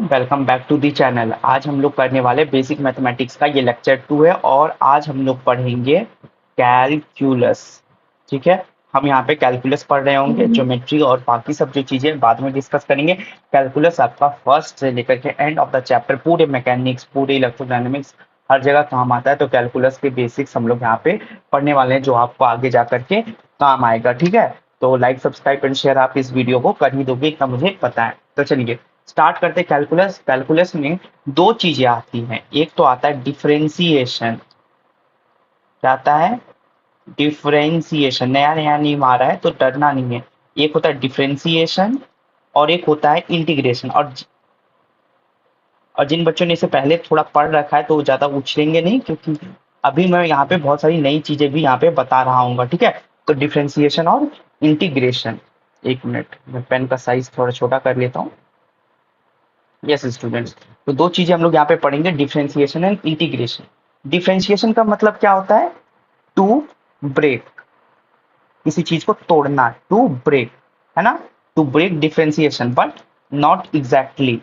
Welcome back to the channel. आज हम लोग करने वाले बेसिक मैथमेटिक्स का ये लेक्चर 2 है और आज हम लोग पढ़ेंगे कैलकुलस। ठीक है, हम यहाँ पे कैलकुलस पढ़ रहे होंगे, ज्योमेट्री और बाकी सब जो चीजें बाद में डिस्कस करेंगे। कैलकुलस आपका फर्स्ट से लेकर के एंड ऑफ द चैप्टर पूरे मैकेनिक्स, पूरे इलेक्ट्रोडायनेमिक्स हर जगह काम आता है। तो कैलकुलस के बेसिक्स हम लोग यहाँ पे पढ़ने वाले हैं जो आपको आगे जा करके काम आएगा। ठीक है, तो लाइक सब्सक्राइब एंड शेयर आप इस वीडियो को कर ही दोगे, इतना मुझे पता है। तो चलिए स्टार्ट करते। कैलकुलस कैलकुलस में दो चीजें आती हैं। एक तो आता है डिफरेंशिएशन। क्या आता है? डिफरेंशिएशन। नया नया नेम आ रहा है तो डरना नहीं है। एक होता है डिफरेंशिएशन और एक होता है इंटीग्रेशन। और जिन बच्चों ने इसे पहले थोड़ा पढ़ रखा है तो वो ज्यादा उछलेंगे नहीं, क्योंकि अभी मैं यहाँ पे बहुत सारी नई चीजें भी यहाँ पे बता रहा हूँ। ठीक है, तो डिफरेंशिएशन और इंटीग्रेशन। एक मिनट, मैं पेन का साइज थोड़ा छोटा कर लेता हूँ। यस स्टूडेंट्स, तो दो चीजें हम लोग यहाँ पे पढ़ेंगे, डिफरेंशिएशन एंड इंटीग्रेशन। डिफरेंशिएशन का मतलब क्या होता है? टू ब्रेक, किसी चीज को तोड़ना, टू ब्रेक, है ना। To break differentiation, but not exactly.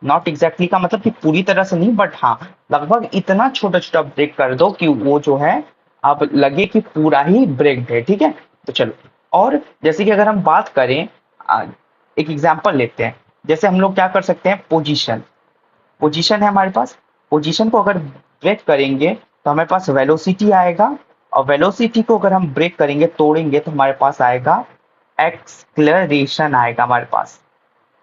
Not exactly का मतलब कि पूरी तरह से नहीं, बट हाँ लगभग इतना छोटा छोटा ब्रेक कर दो कि वो जो है अब लगे कि पूरा ही ब्रेक है। ठीक है, तो चलो। और जैसे कि अगर हम बात करें, एक एग्जांपल लेते हैं। जैसे हम लोग क्या कर सकते हैं, पोजीशन। पोजीशन है हमारे पास। पोजीशन को अगर ब्रेक करेंगे तो हमारे पास वेलोसिटी आएगा, और वेलोसिटी को अगर हम ब्रेक करेंगे, तोड़ेंगे, तो हमारे पास आएगा एक्सक्लरेशन आएगा हमारे पास।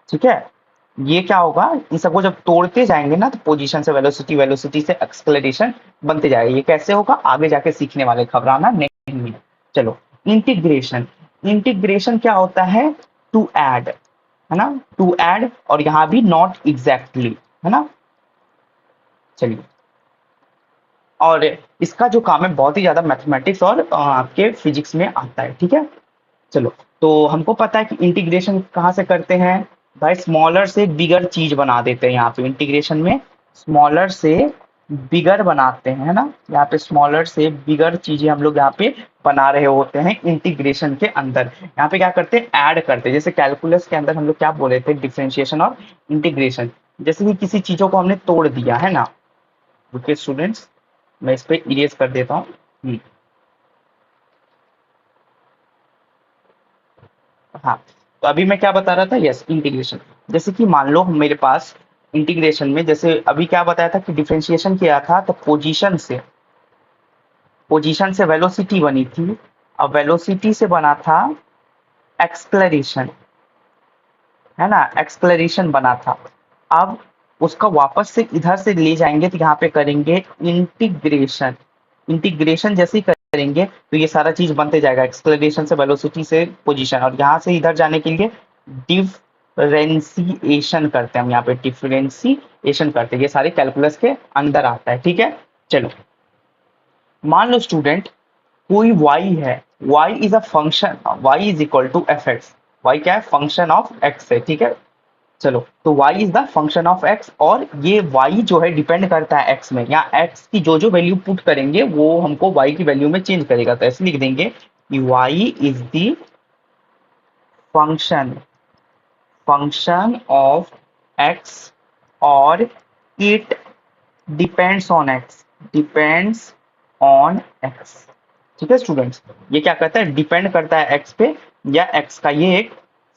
ठीक है, ये क्या होगा, इन सबको जब तोड़ते जाएंगे ना तो पोजीशन से वेलोसिटी, वेलोसिटी से एक्सक्लरेशन बनते जाएगा। ये कैसे होगा आगे जाके सीखने वाले, घबराना नहीं है। चलो, इंटीग्रेशन। इंटीग्रेशन क्या होता है? टू ऐड, है ना, टू ऐड, और यहां भी नॉट एग्जैक्टली, है ना। चलिए, और इसका जो काम है बहुत ही ज्यादा मैथमेटिक्स और आपके फिजिक्स में आता है। ठीक है, चलो। तो हमको पता है कि इंटीग्रेशन कहाँ से करते हैं भाई, स्मॉलर से बिगर चीज बना देते हैं। यहाँ पे इंटीग्रेशन में स्मॉलर से बिगर बनाते हैं, है ना। यहाँ पे स्मॉलर से बिगर चीजें हम लोग यहाँ पे बना रहे होते हैं इंटीग्रेशन के अंदर। यहाँ पे क्या करते हैं, ऐड करते हैं। जैसे कैलकुलस के अंदर हम लोग क्या बोले थे, डिफरेंशिएशन और इंटीग्रेशन। जैसे कि किसी चीजों को हमने तोड़ दिया, है ना। ओके स्टूडेंट्स, मैं इस पे इरेज कर देता हूँ। हाँ, तो अभी मैं क्या बता रहा था, यस इंटीग्रेशन। जैसे कि मान लो मेरे पास इंटीग्रेशन में, जैसे अभी क्या बताया था कि डिफरेंशिएशन किया था तो पोजीशन से वेलोसिटी बनी थी, अब वेलोसिटी से बना था एक्सक्लरेशन, है ना, एक्सक्लरेशन बना था। अब उसका वापस से इधर से ले जाएंगे तो यहाँ पे करेंगे इंटीग्रेशन। इंटीग्रेशन जैसे ही करेंगे तो ये सारा चीज बनते जाएगा, एक्सक्लरेशन से वेलोसिटी से पोजीशन, और यहाँ से इधर जाने के लिए डिफरेंशिएशन करते हैं हम। यहाँ पे डिफरेंशिएशन करते हैं, ये सारे कैलकुलस के अंदर आता है। ठीक है, चलो। मान लो स्टूडेंट कोई y है, y is a function, y is equal to f x. y क्या है, फंक्शन ऑफ x है। ठीक है, चलो, तो y is the function of x, और ये y जो है डिपेंड करता है x में। यहाँ x की जो जो वैल्यू पुट करेंगे वो हमको y की वैल्यू में चेंज करेगा। तो ऐसे लिख देंगे कि y is the function function of x, और it depends on x, depends on x। ठीक है स्टूडेंट्स, ये क्या करता है, डिपेंड करता है x पे, या x का ये एक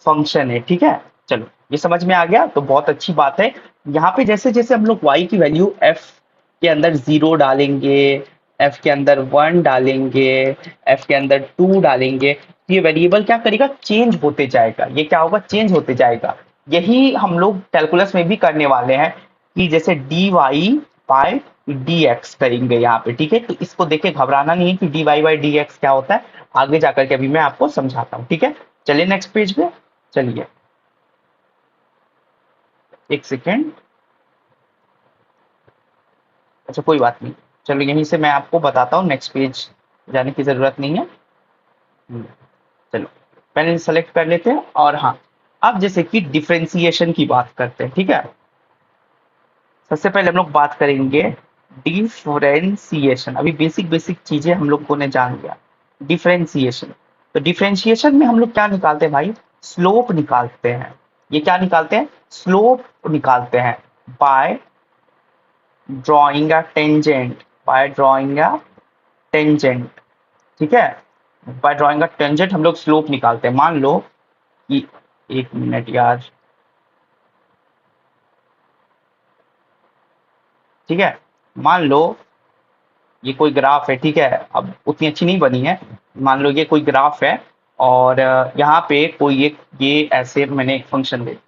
फंक्शन है। ठीक है, चलो, ये समझ में आ गया तो बहुत अच्छी बात है। यहाँ पे जैसे जैसे हम लोग y की वैल्यू f के अंदर 0 डालेंगे, f के अंदर 1 डालेंगे, f के अंदर 2 डालेंगे, तो ये वेरिएबल क्या करेगा, चेंज होते जाएगा। ये क्या होगा, चेंज होते जाएगा। यही हम लोग कैलकुलस में भी करने वाले हैं, कि जैसे dy बाय dx करेंगे यहाँ पे। ठीक है, तो इसको देखे घबराना नहीं है कि dy बाई dx क्या होता है, आगे जाकर के अभी मैं आपको समझाता हूँ। ठीक है, चलिए नेक्स्ट पेज पे। चलिए एक सेकेंड, अच्छा कोई बात नहीं, चलो यहीं से मैं आपको बताता हूँ, नेक्स्ट पेज जाने की जरूरत नहीं है। हम्म, चलो, पहले सेलेक्ट कर लेते हैं। और हाँ, अब जैसे कि डिफरेंशिएशन की बात करते हैं। ठीक है, सबसे पहले हम लोग बात करेंगे डिफरेंशिएशन। अभी बेसिक बेसिक चीजें हम लोगों ने जान लिया। डिफरेंशिएशन, तो डिफरेंशिएशन में हम लोग क्या निकालते हैं भाई, स्लोप निकालते हैं। ये क्या निकालते हैं, स्लोप निकालते हैं bye drawing a tangent, bye drawing a tangent, ठीक है। बाय ड्रॉइंग अ टेंजेंट हम लोग स्लोप निकालते हैं। मान लो कि, एक मिनट यार, ठीक है, मान लो ये कोई ग्राफ है, ठीक है, अब उतनी अच्छी नहीं बनी है, मान लो ये कोई ग्राफ है और यहाँ पे कोई एक, ये ऐसे मैंने एक फंक्शन दे,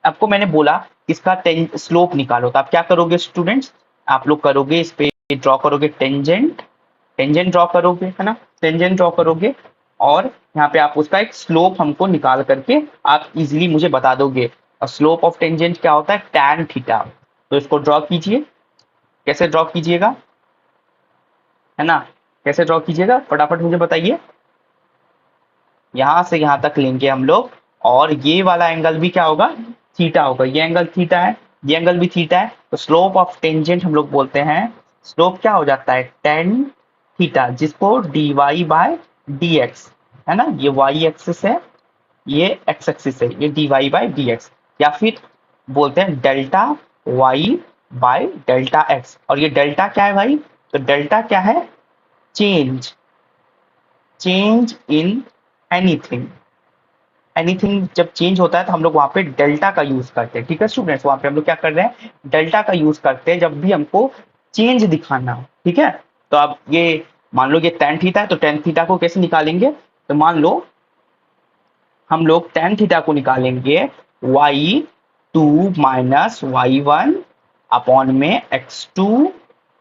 आपको मैंने बोला इसका स्लोप निकालो, तो आप क्या करोगे स्टूडेंट्स, आप लोग करोगे इस पे ड्रॉ करोगे टेंजेंट, टेंजेंट ड्रॉ करोगे, है ना, टेंजेंट ड्रॉ करोगे और यहाँ पे आप उसका एक स्लोप हमको निकाल करके आप इजीली मुझे बता दोगे। और स्लोप ऑफ टेंजेंट क्या होता है, टैन थीटा। तो इसको ड्रॉ कीजिए, कैसे ड्रॉ कीजिएगा, है ना, कैसे ड्रॉ कीजिएगा फटाफट मुझे बताइए। यहां से यहां तक लेंगे हम लोग और ये वाला एंगल भी क्या होगा, थीटा होगा, ये एंगल थीटा है, ये एंगल भी थीटा है, तो स्लोप ऑफ टेंजेंट हम लोग बोलते हैं, स्लोप क्या हो जाता है, टेन थीटा, जिसको d y by d x, है ना, ये वाई एक्सिस है, ये एक्स एक्सिस है, ये d y by d x, या फिर बोलते हैं delta y by delta x. और ये डेल्टा क्या है भाई, तो डेल्टा क्या है, change, change in anything, anything जब चेंज होता है तो हम लोग वहां पे डेल्टा का यूज करते हैं, ठीक है स्टूडेंट्स, वहां पे हम लोग क्या कर रहे हैं, डेल्टा का यूज करते हैं जब भी हमको चेंज दिखाना हो, ठीक है। तो अब ये मान लो ये टेन थीटा है, तो टेन थीटा को कैसे निकालेंगे, तो मान लो हम लोग टेन थीटा को निकालेंगे y two minus y one upon में x two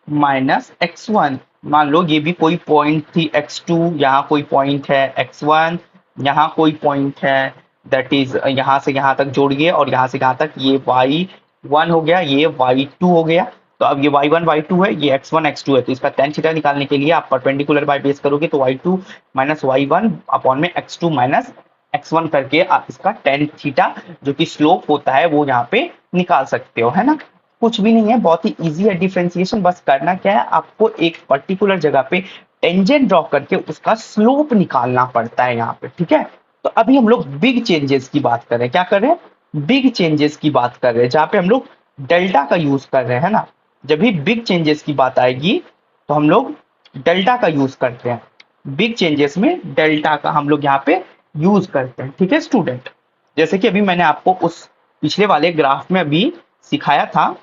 minus x one. मान लो ये भी कोई पॉइंट थी एक्स टू, यहाँ कोई पॉइंट है एक्स वन, यहाँ कोई पॉइंट है, दैट इज यहाँ से यहाँ तक जोड़िए और यहाँ से यहाँ तक, ये वाई वन हो गया, ये वाई टू हो गया। तो अब ये वाई वन वाई टू है, ये एक्स वन एक्स टू है, तो इसका टेन थीटा निकालने के लिए आप परपेंडिकुलर बाय बेस करोगे, तो y two minus y one upon में x two minus x one करके आप इसका टेन थीटा जो कि स्लोप होता है वो यहाँ पे निकाल सकते हो, है ना। कुछ भी नहीं है, बहुत ही इजी है डिफरेंशिएशन, बस करना क्या है, आपको एक पर्टिकुलर जगह पे टेंजेंट ड्रॉ करके उसका स्लोप निकालना पड़ता है यहाँ पे, ठीक है। तो अभी हम लोग बिग चेंजेस की बात कर रहे हैं, क्या कर रहे हैं, बिग चेंजेस की बात कर रहे हैं, जहाँ पे हम लोग डेल्टा का यूज कर रहे हैं, है ना। जब भी बिग चेंजेस की बात आएगी तो हम लोग डेल्टा का यूज करते हैं, बिग चेंजेस में डेल्टा का हम लोग यहाँ पे यूज करते हैं, ठीक है स्टूडेंट। जैसे कि अभी मैंने आपको उस पिछले वाले ग्राफ में अभी सिखाया था,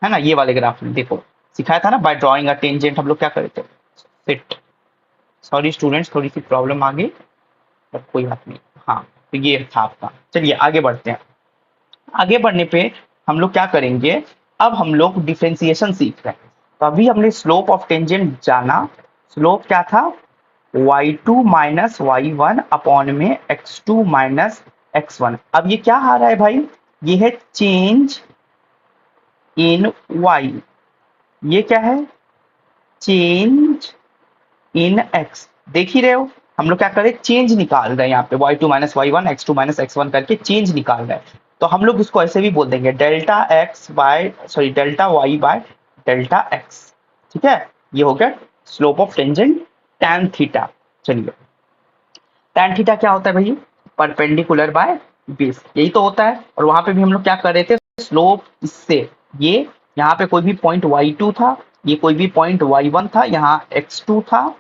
है ना, ये वाले ग्राफ में देखो सिखाया था ना, बाय ड्रॉइंग अ टेंजेंट हम लोग क्या करे थे, फिट, सॉरी स्टूडेंट्स थोड़ी सी प्रॉब्लम आ गई, पर कोई बात नहीं। हाँ, तो ये था आपका, चलिए आगे बढ़ते हैं। आगे बढ़ने पे हम लोग क्या करेंगे, अब हम लोग डिफरेंशिएशन सीख रहे हैं। तो अभी हमने स्लोप ऑफ टेंजेंट जाना, स्लोप क्या था, y2 minus y one upon में x2 माइनस x1। अब ये क्या आ रहा है भाई, ये है चेंज इन y, ये क्या है, चेंज इन x। देख ही रहे हो हम लोग क्या कर रहे हैं, चेंज निकाल रहे हैं यहाँ पे, y2 minus y one x2 minus x1 करके चेंज निकाल रहे हैं। तो हम लोग इसको ऐसे भी बोल देंगे delta x by sorry delta y by delta x, ठीक है। ये हो गया slope of tangent tan theta. चलिए tan थीटा क्या होता है भाई, परपेंडिकुलर बाय बेस, यही तो होता है। और वहां पे भी हम लोग क्या कर रहे थे, स्लोप इससे, ये यहाँ पे कोई भी पॉइंट y2 था, ये कोई भी पॉइंट y1 था, यहाँ x2 था,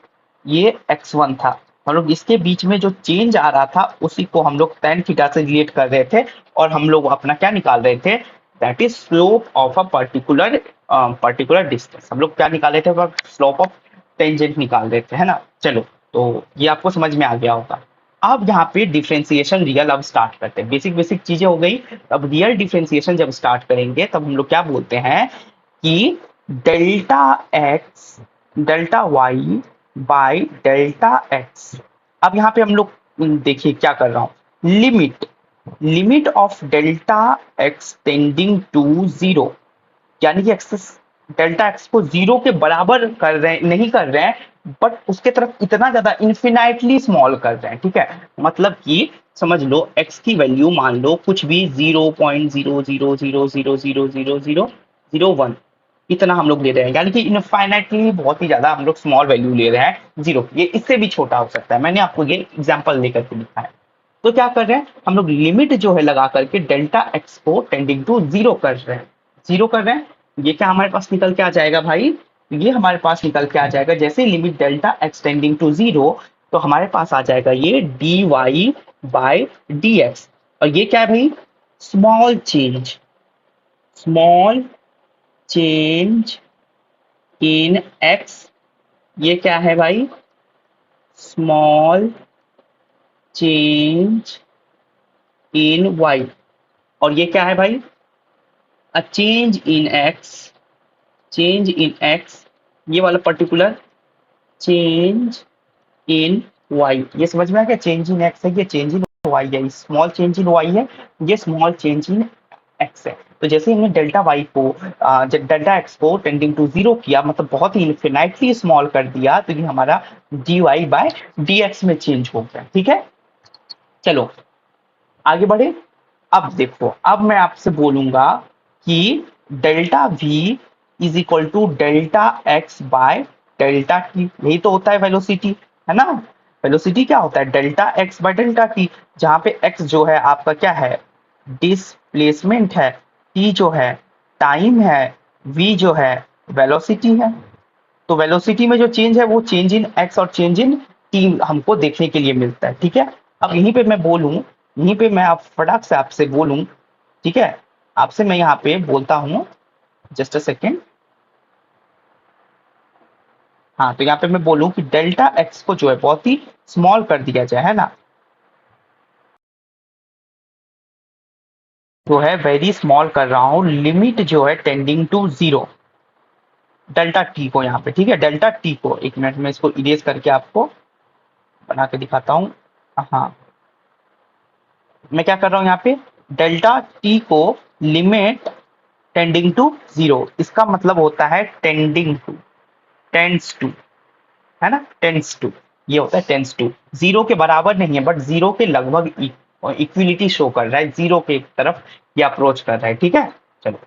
ये x1 था, हम लोग इसके बीच में जो चेंज आ रहा था उसी को हम लोग tan थीटा से रिलेट कर रहे थे और हम लोग अपना क्या निकाल रहे थे, that is slope of a particular distance. हम लोग क्या निकाल रहे थे, स्लोप ऑफ टेंजेंट निकाल रहे थे, है ना। चलो तो ये आपको समझ में आ गया होगा। अब यहाँ पे डिफरेंशिएशन रियल अब स्टार्ट करते हैं, बेसिक बेसिक चीजें हो गई। अब रियल डिफरेंशिएशन जब स्टार्ट करेंगे तब हम लोग क्या बोलते हैं कि delta x delta y by delta x. अब यहाँ पे हम लोग देखिए क्या कर रहा हूँ, limit, limit of delta x tending to zero, यानी कि एक्सेस डेल्टा एक्स को जीरो के बराबर कर रहे हैं, नहीं कर रहे हैं, बट उसके तरफ इतना ज्यादा इन्फिनाइटली स्मॉल कर रहे हैं, ठीक है। मतलब कि समझ लो एक्स की वैल्यू मान लो कुछ भी 0.00000000001 इतना हम लोग ले रहे हैं, यानी कि इनफाइनाइटली बहुत ही ज्यादा हम लोग स्मॉल वैल्यू ले रहे हैं जीरो। ये इससे भी छोटा हो सकता है, मैंने आपको ये एग्जांपल लेकर के दिखा है। तो क्या कर रहे हैं हम लोग, लिमिट जो है लगा करके डेल्टा एक्स को टेंडिंग टू जीरो कर रहे हैं, जीरो कर रहे हैं। ये क्या हमारे पास निकल के आ जाएगा भाई, ये हमारे पास निकल के आ जाएगा, जैसे limit delta x tending to zero, तो हमारे पास आ जाएगा ये d y by d x. और ये क्या है भाई, small change, small change in x, ये क्या है भाई, स्मॉल चेंज इन वाई। और ये क्या है भाई, a change in x, change in x, ये वाला पर्टिकुलर चेंज इन वाई। ये समझ में आ गया, चेंज इन एक्स है, ये चेंज इन वाई है, स्मॉल चेंज इन वाई है, ये स्मॉल चेंज इन एक्स है। तो जैसे हमने डेल्टा वाई को जब डेल्टा एक्स को टेंडिंग टू जीरो किया, मतलब बहुत ही इन्फिनाइटली स्मॉल कर दिया, तो ये हमारा d y by d x में चेंज हो गया। ठीक है, चलो आगे बढ़े। अब देखो, अब मैं आपसे बोलूंगा कि delta v is equal to delta x by delta t, यही तो होता है वेलोसिटी, है ना। वेलोसिटी क्या होता है, delta x by delta T, जहां पे एक्स जो है आपका क्या है, डिस्प्लेसमेंट है, टी जो है टाइम है, वी जो है वेलोसिटी है। तो वेलोसिटी में जो चेंज है वो चेंज इन एक्स और चेंज इन टी हमको देखने के लिए मिलता है। ठीक है, अब यहीं पे मैं बोलूं, यहीं पे मैं आप फटाक से आपसे बोलूं, ठीक है, आपसे मैं यहाँ पे बोलता हूँ, जस्ट अ सेकेंड। हाँ, तो यहाँ पे मैं बोलूं कि डेल्टा एक्स को जो है बहुत ही स्मॉल कर दिया जाए, है ना, जो है वेरी स्मॉल कर रहा हूँ, लिमिट जो है tending to zero, delta t को यहाँ पे, ठीक है, डेल्टा टी को, एक मिनट में इसको इरेज करके आपको बना के दिखाता हूँ। हाँ, मैं क्या कर रहा हूँ यहाँ पे, डेल्टा टी को लिमिट टेंडिंग टू जीरो, इसका मतलब होता है टेंडिंग टू, टेंड्स टू, है ना, टेंड्स टू, ये होता है टेंड्स टू, जीरो के बराबर नहीं है बट जीरो के लगभग इक्विलिटी शो कर रहा है, जीरो के तरफ ये अप्रोच कर रहा है। ठीक है, चलो,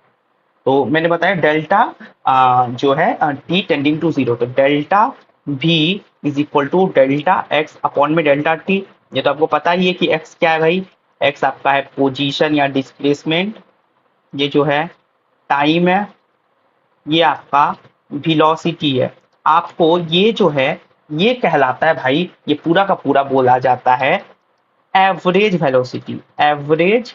तो मैंने बताया डेल्टा जो है टी टेंडिंग टू जीरो, तो delta v is equal to delta x upon में डेल्टा टी। ये तो आपको पता ही है कि एक्स क्या है भाई, एक्स आपका है पोजीशन या डिस्प्लेसमेंट, ये जो है टाइम है, ये आपका वेलोसिटी है। आपको ये जो है ये कहलाता है भाई, ये पूरा का पूरा बोला जाता है एवरेज वेलोसिटी, एवरेज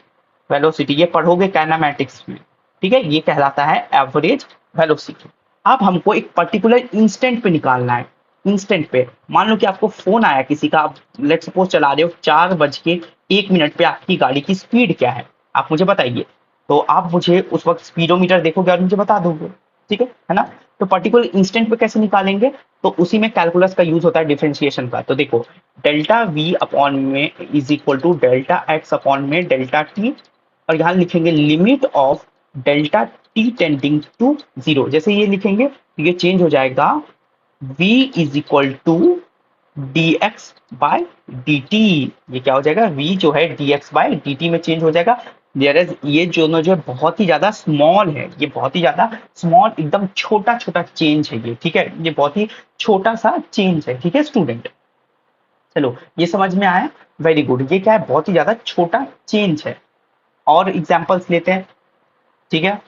वेलोसिटी, ये पढ़ोगे काइनेमैटिक्स में। ठीक है, ये कहलाता है एवरेज वेलोसिटी। अब हमको एक पर्टिकुलर इंस्टेंट पे निकालना है, इंस्टेंट पे मान लो कि आपको फोन आया किसी का, आप लेट सपोज चला रहे हो 4:01 पे, आपकी गाड़ी की स्पीड क्या है आप मुझे बताइए, तो आप मुझे उस वक्त स्पीडोमीटर देखोगे और मुझे बता दोगे। ठीक है ना, तो पर्टिकुलर इंस्टेंट पे कैसे निकालेंगे, तो उसी में कैलकुलस का यूज होता है, डिफरेंशिएशन का। तो देखो, डेल्टा वी अपॉन में is equal to delta x upon में डेल्टा टी, और यहाँ लिखेंगे limit of delta t tending to zero, जैसे ये लिखेंगे तो ये चेंज हो जाएगा, v is equal to d x by d t, ये क्या हो जाएगा, v जो है d x by d t में चेंज हो जाएगा। Whereas ये दोनों जो है बहुत ही ज्यादा स्मॉल है, ये बहुत ही ज्यादा स्मॉल, एकदम छोटा छोटा चेंज है ये। ठीक है, ये बहुत ही छोटा सा चेंज है। ठीक है स्टूडेंट, चलो ये समझ में आया, वेरी गुड। ये क्या है, बहुत ही ज्यादा छोटा चेंज है। और एग्जांपल्स लेते हैं, ठीक है।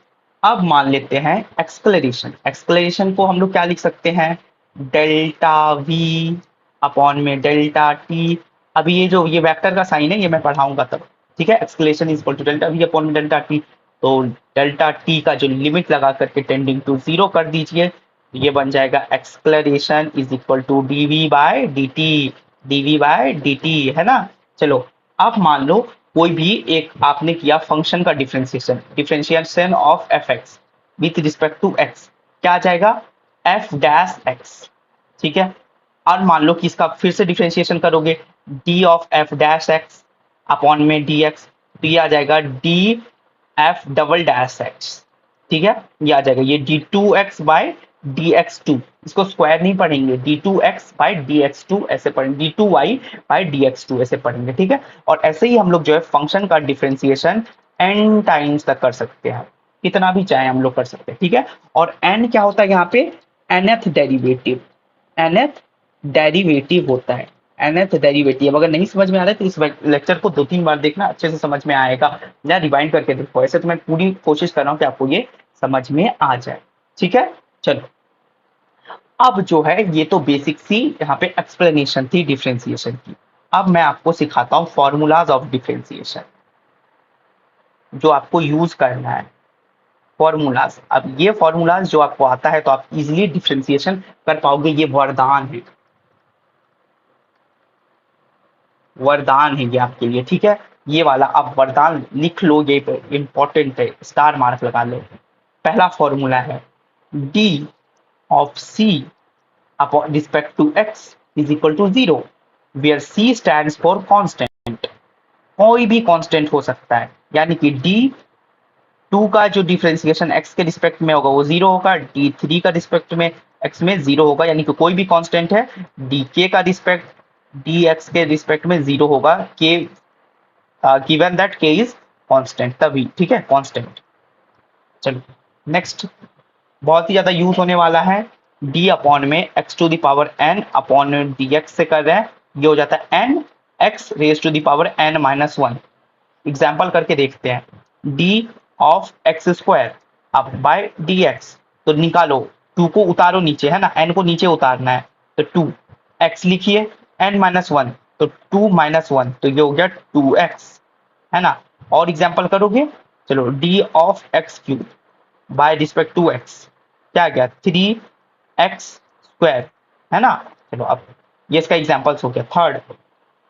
अब मान लेते हैं एक्सक्लेरेशन, एक्सक्लेरेशन को हम लोग क्या लिख सकते हैं, डेल्टा वी अपॉन में डेल्टा टी। अभी ये जो ये वेक्टर का साइन है ये मैं पढ़ाऊंगा तब, ठीक है। Acceleration is equal to delta v upon में डेल्टा टी, तो डेल्टा टी का जो लिमिट लगा करके टेंडिंग टू जीरो कर दीजिए, ये बन जाएगा acceleration is equal to d v by d t, d v by d t, है ना। चलो, अब मान लो कोई भी एक आपने किया फंक्शन का differentiation, differentiation of f x with respect to x, क्या आ जाएगा, एफ डैश एक्स। ठीक है, और मान लो कि इसका फिर से डिफरेंशिएशन करोगे, d of f dash x upon में डी एक्स, तो ये आ जाएगा d f double dash x. ठीक है, ये आ जाएगा, ये d two x by d x two, इसको स्क्वायर नहीं पढ़ेंगे, d two x by d x two ऐसे पढ़ेंगे, d two y by d x two ऐसे पढ़ेंगे। ठीक है, और ऐसे ही हम लोग जो है फंक्शन का डिफरेंशिएशन एन टाइम्स तक कर सकते हैं, कितना भी चाहे हम लोग कर सकते हैं। ठीक है, और एन क्या होता है यहाँ पे, nth डेरिवेटिव, nth डेरिवेटिव होता है, nth डेरिवेटिव। अगर नहीं समझ में आ रहा है तो इस लेक्चर को 2-3 बार देखना, अच्छे से समझ में आएगा, या रिवाइंड करके देखो। ऐसे तो मैं पूरी कोशिश कर रहा हूँ कि आपको ये समझ में आ जाए, ठीक है। चलो, अब जो है ये तो बेसिक सी यहाँ पे एक्सप्लेनेशन थी डिफरेंशिएशन की। अब मैं आपको सिखाता हूँ फॉर्मूलाज ऑफ डिफरेंशिएशन, जो आपको यूज करना है। फॉर्मूलाज, अब ये फॉर्मूलाज जो आपको आता है तो आप इजीली डिफरेंशिएशन कर पाओगे। ये वरदान है, वरदान है ये आपके लिए, ठीक है। ये वाला आप वरदान लिख लो, ये इंपॉर्टेंट है, स्टार मार्क लगा लो। पहला फॉर्मूला है d of c upon respect to x is equal to 0, where c stands for constant. कोई भी कांस्टेंट हो सकता है, यानी कि डी टू का जो डिफरेंशिएशन एक्स के रिस्पेक्ट में होगा वो 0 होगा, डी थ्री का रिस्पेक्ट में एक्स में 0 होगा, यानी कि कोई भी कांस्टेंट है। डी के का रिस्पेक्ट डी एक्स के रिस्पेक्ट में 0 होगा, के गिवन दैट के इज कांस्टेंट, तभी, ठीक है, कांस्टेंट। चलो नेक्स्ट, बहुत ही ज्यादा यूज होने वाला है। डी अपॉन में x to the power n upon d x से कर रहे हैं, ये हो जाता है n x raise to the power n minus 1। Example करके देखते हैं। डी ऑफ एक्स स्क्वायर अब बाय डी एक्स, तो निकालो, टू को उतारो नीचे, है ना, एन को नीचे उतारना है, तो टू एक्स लिखिए, एन माइनस 1 तो 2 माइनस 1, तो ये हो गया 2x, है ना। और एग्जाम्पल करोगे, चलो d of x cube by respect to x, क्या गया 3x स्क्वायर, है ना। चलो अब ये इसका एग्जाम्पल्स हो गया। थर्ड,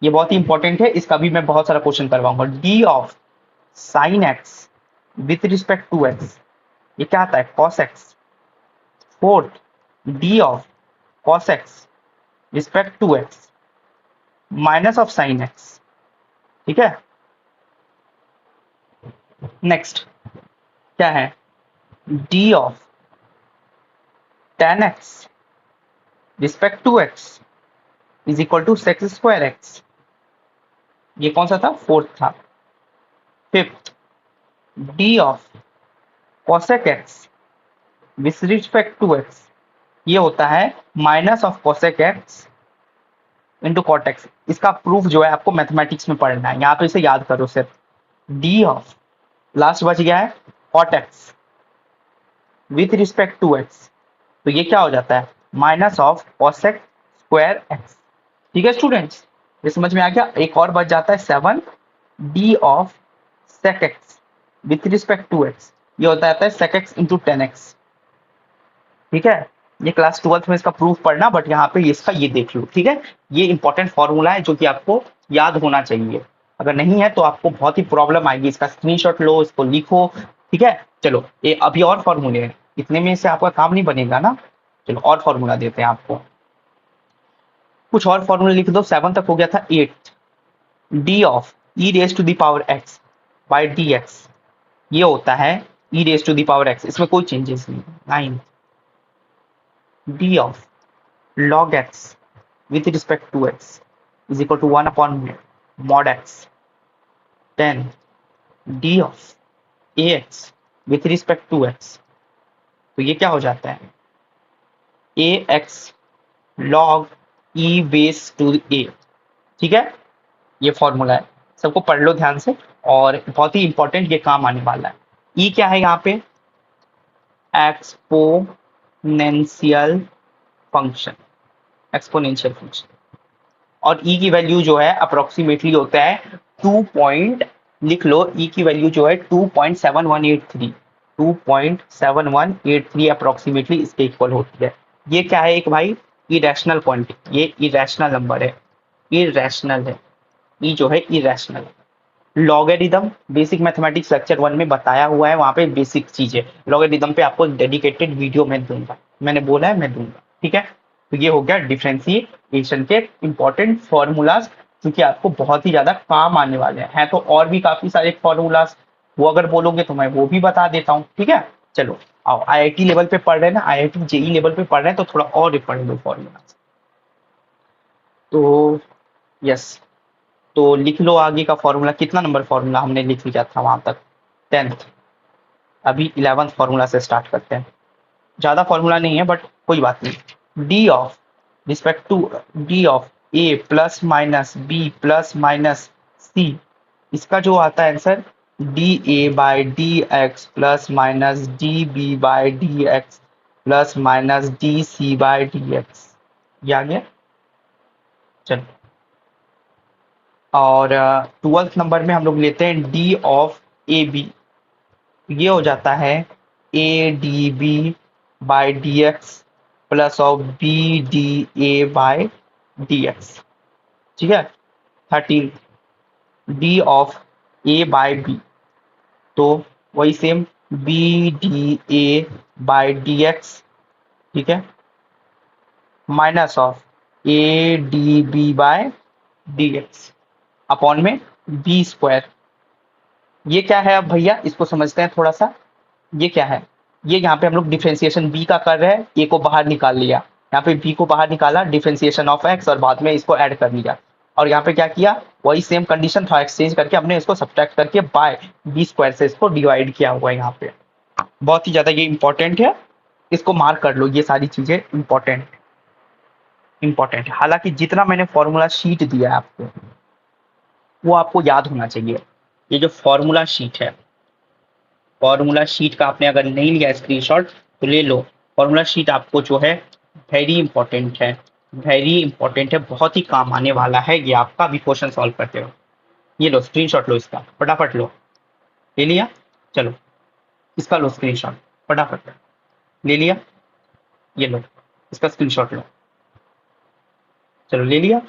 ये बहुत ही इंपॉर्टेंट है, इसका भी मैं बहुत सारा क्वेश्चन करवाऊंगा। D of sine x with respect to x, ये क्या आता है cos x। Fourth, d of cos x respect to x minus of sine x, ठीक है। नेक्स्ट क्या है, d of tan x respect to x is equal to sec square x, ये कौन सा था, फोर्थ था। Fifth, d of cosec x with respect to x, ये होता है minus of cosec x into cot x। इसका प्रूफ जो है आपको मैथमेटिक्स में पढ़ना है, यहाँ पे इसे याद करो सिर्फ। डी ऑफ लास्ट बच गया है cot x with respect to x, तो ये क्या हो जाता है minus of cosec square x, ठीक है स्टूडेंट्स, ये समझ में आ गया। एक और बच जाता है 7, d of sec x with respect to x, ये होता है sec x इंटू 10x, ठीक है। ये क्लास 12th में इसका प्रूफ पढ़ना, बट यहाँ पे इसका ये देख लो, ठीक है। ये इंपॉर्टेंट फॉर्मूला है जो कि आपको याद होना चाहिए, अगर नहीं है तो आपको बहुत ही प्रॉब्लम आएगी। इसका स्क्रीनशॉट लो, इसको लिखो, ठीक है। चलो ये अभी और फॉर्मूले हैं, इतने में से आपका काम नहीं बनेगा ना। चलो और फॉर्मूला देते हैं आपको, कुछ और फॉर्मूला लिख दो। 7 तक हो गया था। 8, d of e raise to the power x by d x, ये होता है e raise to the power x, इसमें कोई चेंजेस नहीं। 9, d of log x with respect to x is equal to 1 upon mod x। 10, d of ax with respect to x, तो ये क्या हो जाता है ax log e base to a, ठीक है। ये फॉर्मूला है, सबको पढ़ लो ध्यान से, और बहुत ही इंपॉर्टेंट ये काम आने वाला है। e क्या है यहाँ पे, एक्सपोनेंशियल फंक्शन, एक्सपोनेंशियल फंक्शन, और e की वैल्यू जो है अप्रोक्सीमेटली होता है 2 पॉइंट, लिख लो e की वैल्यू जो है 2.7183, 2.7183 अप्रोक्सीमेटली इसके इक्वल होती है। ये क्या है एक भाई, इरेशनल क्वांटिटी, ये इरेशनल नंबर है, इरेशनल है, e जो है irrational. Logarithm basic mathematics lecture 1 में बताया हुआ है, वहां पे बेसिक चीज है। लॉगरिदम पे आपको डेडिकेटेड वीडियो मैं दूंगा, मैंने बोला है मैं दूंगा, ठीक है। तो ये हो गया डिफरेंशिएशन के इंपॉर्टेंट फॉर्मूलाज, क्योंकि आपको बहुत ही ज्यादा काम आने वाले हैं। तो और भी काफी सारे फॉर्मूलाज, वो अगर बोलोगे तो मैं वो भी बता देता हूँ, ठीक है। चलो आओ, आईआईटी लेवल पे पढ़ रहे हैं ना, आईआईटी जेई लेवल पे पढ़ रहे हैं, तो थोड़ा और पढ़ लो फॉर्मूलाज। तो यस, तो लिख लो आगे का फॉर्मूला, कितना नंबर फॉर्मूला हमने लिख लिया था वहां तक, 10th। अभी 11th फॉर्मूला से स्टार्ट करते हैं। ज्यादा फॉर्मूला नहीं है बट कोई बात नहीं। D of respect to d of a plus minus b plus minus c, इसका जो आता है answer d a by d x plus minus d b by d x plus minus d c by d x, ये आ गया। चलो, और 12th number में हम लोग लेते हैं डी ऑफ ए बी, ये हो जाता है a d b by d x plus of b d a by d x, ठीक है। 13 d of a by b, तो वही same b d a by d x, ठीक है, minus of a d b by d x upon में b square. ये क्या है अब भैया, इसको समझते हैं थोड़ा सा। ये क्या है, ये यहाँ पे हम लोग डिफरेंशिएशन बी का कर रहे हैं, ए को बाहर निकाल लिया, यहाँ पे बी को बाहर निकाला, डिफरेंशिएशन ऑफ एक्स, और बाद में इसको ऐड कर लिया, और यहाँ पे क्या किया, वही सेम कंडीशन था, एक्सचेंज करके हमने इसको सब्ट्रैक्ट करके बाय बी स्क्वायर से इसको डिवाइड किया हुआ है यहाँ पे। बहुत ही ज्यादा ये इंपॉर्टेंट है, इसको मार्क कर लो, ये सारी चीजें इंपॉर्टेंट है। हालांकि जितना मैंने फॉर्मूला शीट दिया है आपको, वो आपको याद होना चाहिए। ये जो फॉर्मूला शीट है, फॉर्मूला शीट का आपने अगर नहीं लिया स्क्रीनशॉट तो ले लो। फॉर्मूला शीट आपको जो है वेरी इंपॉर्टेंट है, वेरी इंपॉर्टेंट है, बहुत ही काम आने वाला है ये आपका भी क्वेश्चन सॉल्व करते हो। ये लो स्क्रीनशॉट लो, इसका फटाफट लो, ले लिया। चलो इसका लो स्क्रीनशॉट, फटाफट ले लिया, ये लो इसका स्क्रीनशॉट लो, चलो ले लिया।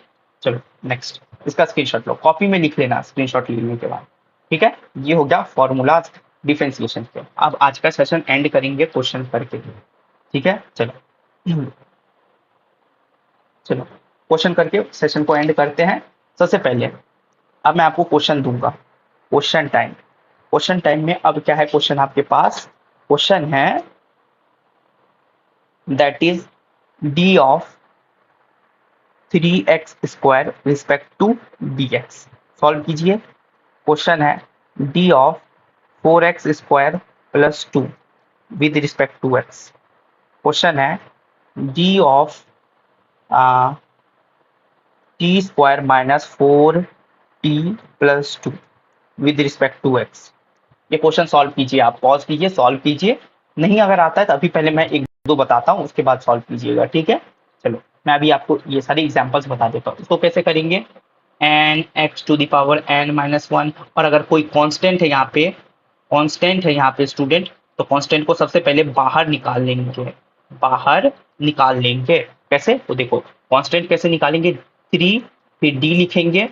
चलो नेक्स्ट, इसका स्क्रीनशॉट लो, कॉपी में लिख लेना स्क्रीनशॉट लेने के बाद, ठीक है। ये हो गया फॉर्मूला डिफरेंशिएशन के। अब आज का सेशन एंड करेंगे क्वेश्चन करके, ठीक है। चलो चलो क्वेश्चन करके सेशन को एंड करते हैं। सबसे पहले अब मैं आपको क्वेश्चन दूंगा, क्वेश्चन टाइम। क्वेश्चन टाइम में अब क्या है क्वेश्चन आपके पास, क्वेश्चन है that is d of 3x square respect to dx। Solve कीजिए। क्वेश्चन है d of 4x square plus 2 with respect to x। Question है d of t square minus 4t plus 2 with respect to x। ये question solve कीजिए, आप pause कीजिए, solve कीजिए। नहीं अगर आता है तो अभी पहले मैं एक दो बताता हूँ, उसके बाद सॉल्व कीजिएगा, ठीक है। चलो मैं अभी आपको ये सारे एग्जांपल्स बता देता हूँ। इसको कैसे करेंगे, n x to the power n minus 1, और अगर कोई कांस्टेंट है यहाँ पे, कांस्टेंट है यहाँ पे स्टूडेंट, तो कांस्टेंट को सबसे पहले बाहर निकाल लेंगे, बाहर निकाल लेंगे। कैसे, तो देखो कांस्टेंट कैसे निकालेंगे, 3 फिर डी लिखेंगे,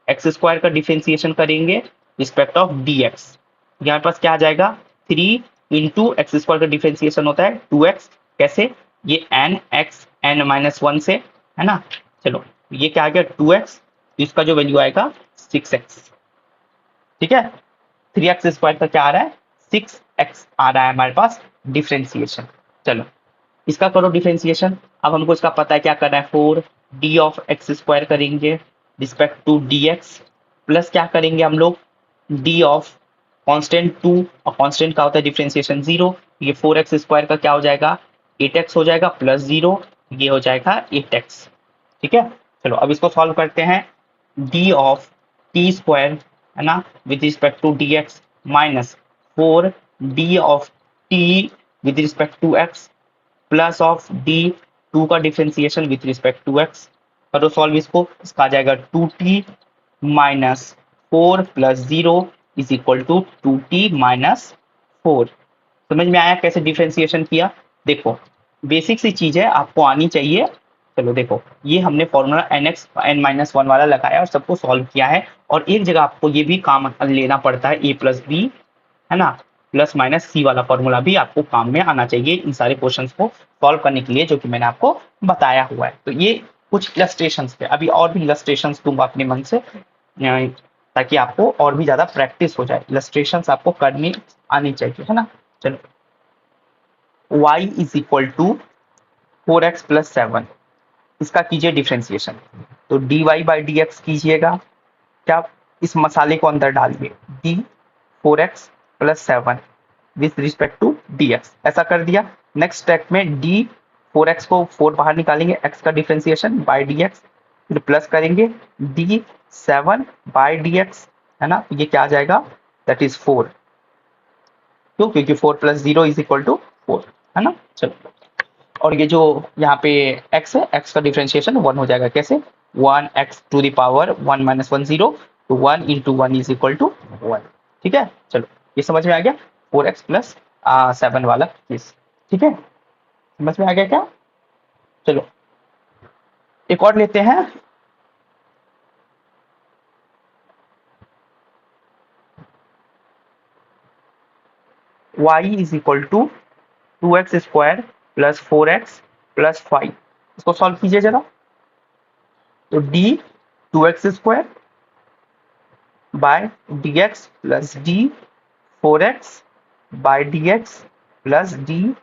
एक्स स्क्वायर का डिफरेंशिएशन करेंगे रिस्पेक्ट ऑफ डी एक्स। यहाँ पास क्या आ जाएगा, 3 इंटू एक्स स्क्वायर का डिफरेंशिएशन होता है 2x। कैसे, ये एन एक्स एन माइनस 1 से, है ना। चलो ये क्या आ गया 2x, इसका जो वैल्यू आएगा 6x, ठीक है। 3x स्क्वायर का क्या आ रहा है, 6x आ रहा है हमारे पास डिफरेंशिएशन। चलो इसका करो डिफरेंशिएशन। अब हमको इसका पता है क्या करना है, 4 डी ऑफ एक्स स्क्वायर करेंगे respect to d x, plus क्या करेंगे हम लोग, डी ऑफ कांस्टेंट 2, और कांस्टेंट का होता है डिफरेंशिएशन 0, ये 4x स्क्वायर का क्या हो जाएगा 8x हो जाएगा, प्लस 0 ये हो जाएगा 8x, ठीक है। चलो अब इसको सॉल्व करते हैं, डी ऑफ टी स्क्वायर, है ना, with respect to d x minus 4 d of t with respect to x plus of d 2 का differentiation with respect to x. करो सॉल्व इसको, इसका आ जाएगा 2t minus 4 plus 0 is equal to 2t minus 4। समझ में आया कैसे डिफरेंशिएशन किया। देखो बेसिक सी चीज है, आपको आनी चाहिए। चलो देखो ये हमने फॉर्मूला nx n-1 वाला लगाया और सबको सॉल्व किया है, और एक जगह आपको ये भी काम लेना पड़ता है a प्लस बी, है ना, प्लस माइनस सी वाला फॉर्मूला भी आपको काम में आना चाहिए इन सारे क्वेश्चंस को सॉल्व करने के लिए, जो कि मैंने आपको बताया हुआ है। तो ये कुछ इलस्ट्रेशंस थे, अभी और भी इलस्ट्रेशंस दूंगा अपने मन से, ताकि आपको और भी ज्यादा प्रैक्टिस हो जाए। इलस्ट्रेशंस आपको करनी आनी चाहिए, है ना। चलो y is equal to 4x plus 7, इसका कीजिए डिफरेंशिएशन। तो dy बाई डी एक्स कीजिएगा, क्या इस मसाले को अंदर डालिए, d 4x plus 7 with respect to dx, ऐसा कर दिया। नेक्स्ट स्टेप में d 4x को 4 बाहर निकालेंगे, x का डिफरेंशिएशन बाई dx, फिर प्लस करेंगे d7/dx, है ना, ये क्या आ जाएगा, दैट इज 4। क्यों, क्योंकि 4 + 0 = 4, है ना। चलो, और ये जो यहाँ पे x है, x का डिफरेंशिएशन 1 हो जाएगा, कैसे, 1x⁻1 - 1 0, तो 1 × 1 = 1। ठीक है, चलो ये समझ में आ गया, 4x + 7 वाला केस। ठीक है, समझ में आ गया क्या। चलो एक और लेते हैं। y = 2x² + 4x + 5, इसको सॉल्व कीजिए जरा। तो d 2x² by dx plus d 4x/dx plus d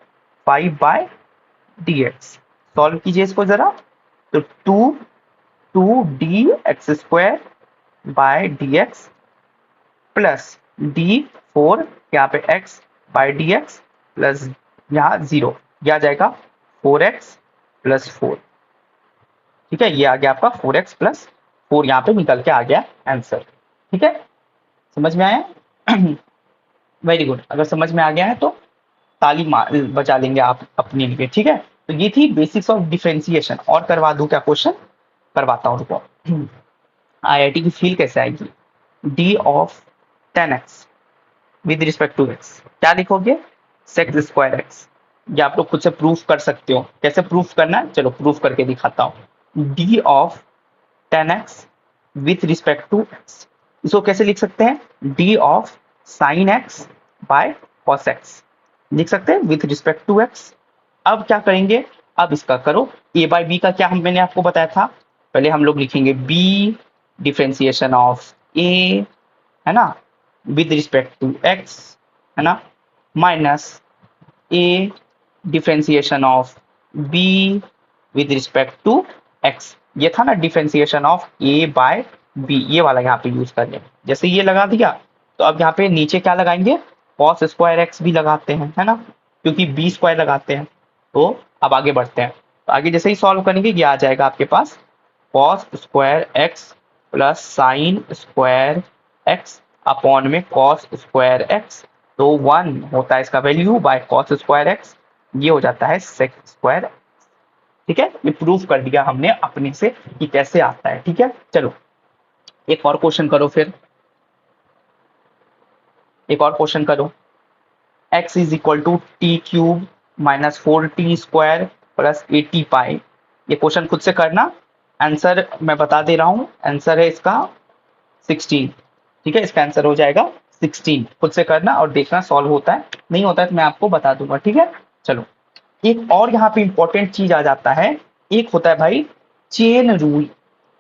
5/dx, solve कीजिए इसको जरा। तो 2dx² by dx plus d4 यहाँ पे x/dx प्लस यहाँ 0, यह आ जाएगा 4x + 4। ठीक है, ये आ गया आपका 4x + 4, यहाँ पे निकल के आ गया आंसर। ठीक है, समझ में आया। वेरी गुड, अगर समझ में आ गया है तो ताली बजा लेंगे आप अपने लिए। ठीक है, तो ये थी बेसिक्स ऑफ डिफरेंशिएशन। और करवा दूं क्या क्वेश्चन, करवाता हूँ, रुको। आईआईटी की फील कैसे आएगी, d(10x) with respect to x, क्या लिखोगे, sec²x। ये आप लोग खुद से प्रूफ कर सकते हो, कैसे प्रूफ करना है, चलो प्रूफ करके दिखाता हूँ। d(10x) with respect to x, इसको कैसे लिख सकते हैं, d(sin x by cos x) लिख सकते हैं विथ रिस्पेक्ट टू x। अब क्या करेंगे, अब इसका करो a/b का, क्या हम मैंने आपको बताया था, पहले हम लोग लिखेंगे b डिफरेंशिएशन ऑफ a, है ना, विद रिस्पेक्ट टू x, है ना, minus a differentiation of b with respect to x। ये था ना डिफरेंशिएशन ऑफ a/b, ये वाला यहाँ पे यूज कर लें। जैसे ये लगा दिया, तो अब यहाँ पे नीचे क्या लगाएंगे, cos² भी लगाते हैं, है ना, क्योंकि b² लगाते हैं। तो अब आगे बढ़ते हैं, तो आगे जैसे ही सॉल्व करेंगे, ये आ जाएगा आपके पास cos² प्लस sin² अपॉन में cos², तो 1 होता है इसका वैल्यू बाय cos², ये हो जाता है sec²। ठीक है, ये प्रूफ कर दिया हमने अपने से कि कैसे आता है। ठीक है, चलो एक और क्वेश्चन करो, फिर एक और क्वेश्चन करो। x = t³ - 4t² + 80π, ये क्वेश्चन खुद से करना। आंसर मैं बता दे रहा हूं, आंसर है इसका 16। ठीक है, इसका आंसर हो जाएगा 16, खुद से करना और देखना सॉल्व होता है, नहीं होता है तो मैं आपको बता दूंगा। ठीक है, चलो एक और यहाँ पे इंपॉर्टेंट चीज आ जाता है, एक होता है भाई चेन रूल।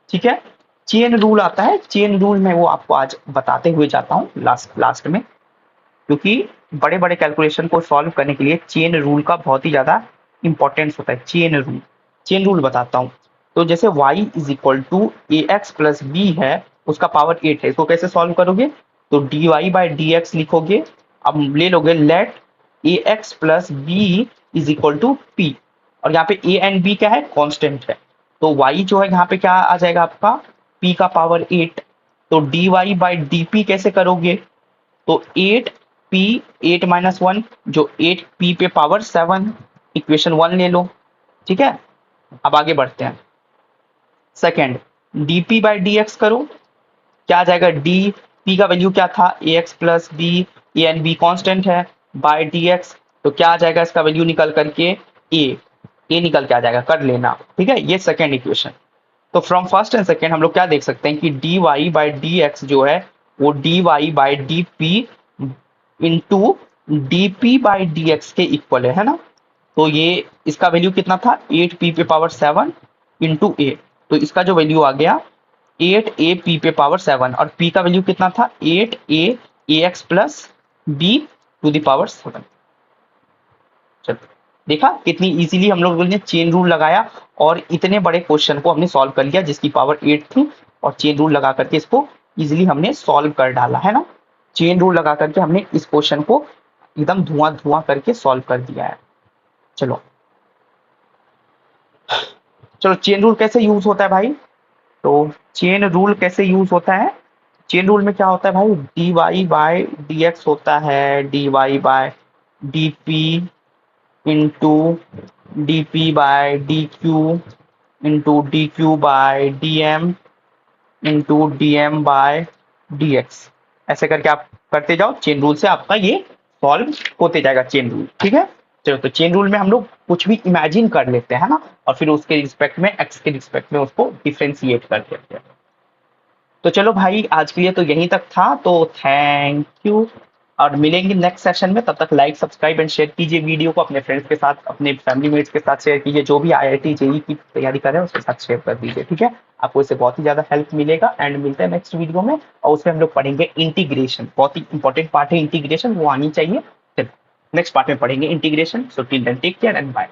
ठीक है, चेन रूल आता है, चेन रूल में वो आपको आज बताते हुए जाता हूँ लास्ट में, क्योंकि बड़े बड़े कैलकुलेशन को सॉल्व करने के लिए चेन रूल का बहुत ही ज्यादा इंपॉर्टेंस होता है। चेन रूल, चेन रूल बताता हूँ। तो जैसे y = ax + b है, उसका पावर 8 है, इसको कैसे सॉल्व करोगे, तो dy/dx लिखोगे। अब ले लोगे लेट ax + b = p, और यहाँ पे a एंड b क्या है, कांस्टेंट है, तो y जो है यहाँ पे क्या आ जाएगा आपका, p का पावर 8। तो dy/dp कैसे करोगे, तो 8p 8 - 1, जो 8p पे पावर 7, इक्वेशन 1 ले लो। ठीक है, अब आगे बढ़ते हैं। सेकेंड, dp/dx करो, क्या आ जाएगा, p का वैल्यू क्या था, ax + b, a and b constant है, बाय dx, तो क्या आ जाएगा इसका वैल्यू निकल करके a निकल के आ जाएगा, कर लेना। ठीक है, ये सेकेंड इक्वेशन। तो फ्रॉम फर्स्ट एंड सेकेंड हम लोग क्या देख सकते हैं कि dy/dx जो है वो dy/dp इंटू dp/dx के इक्वल है ना। तो ये इसका वैल्यू कितना था, 8p पे पावर 7 इंटू a, तो इसका जो वैल्यू आ गया 8a p पे पावर 7, और p का वैल्यू कितना था, 8a ax + b to the power 7। चलो देखा कितनी इजीली हम लोग ने चेन रूल लगाया, और इतने बड़े क्वेश्चन को हमने सॉल्व कर लिया जिसकी पावर 8 थी, और चेन रूल लगा करके इसको इजीली हमने सॉल्व कर डाला, है ना। चेन रूल लगा करके हमने इस क्वेश्चन को एकदम धुआं धुआं करके सॉल्व कर दिया है। चलो चलो चेन रूल कैसे यूज होता है भाई, तो चेन रूल कैसे यूज होता है? चेन रूल में क्या होता है भाई, d y by d x होता है, d y by d p into d p by d q into d q by d m into d m by d x. ऐसे करके आप करते जाओ, चेन रूल से आपका ये सॉल्व होते जाएगा चेन रूल, ठीक है। चलो, तो चेन रूल में हम लोग कुछ भी इमेजिन कर लेते हैं ना, और फिर उसके रिस्पेक्ट में, एक्स के रिस्पेक्ट में उसको डिफ्रेंशिएट कर देते हैं। तो चलो भाई, आज के लिए तो यहीं तक था, तो थैंक यू, और मिलेंगे नेक्स्ट सेशन में। तब तक लाइक, सब्सक्राइब एंड शेयर कीजिए वीडियो को अपने फ्रेंड्स के साथ, अपने फैमिली मेट्स के साथ शेयर कीजिए, जो भी आईआईटी जेईई की तैयारी कर रहे हैं उसके साथ शेयर कर दीजिए, ठीक है। आपको इससे बहुत ही ज्यादा हेल्प मिलेगा, एंड मिलते हैं नेक्स्ट वीडियो में, और उसमें हम लोग पढ़ेंगे इंटीग्रेशन। बहुत ही इंपॉर्टेंट पार्ट है इंटीग्रेशन, वो आनी चाहिए। नेक्स्ट पार्ट में पढ़ेंगे integration. So till then take care and bye.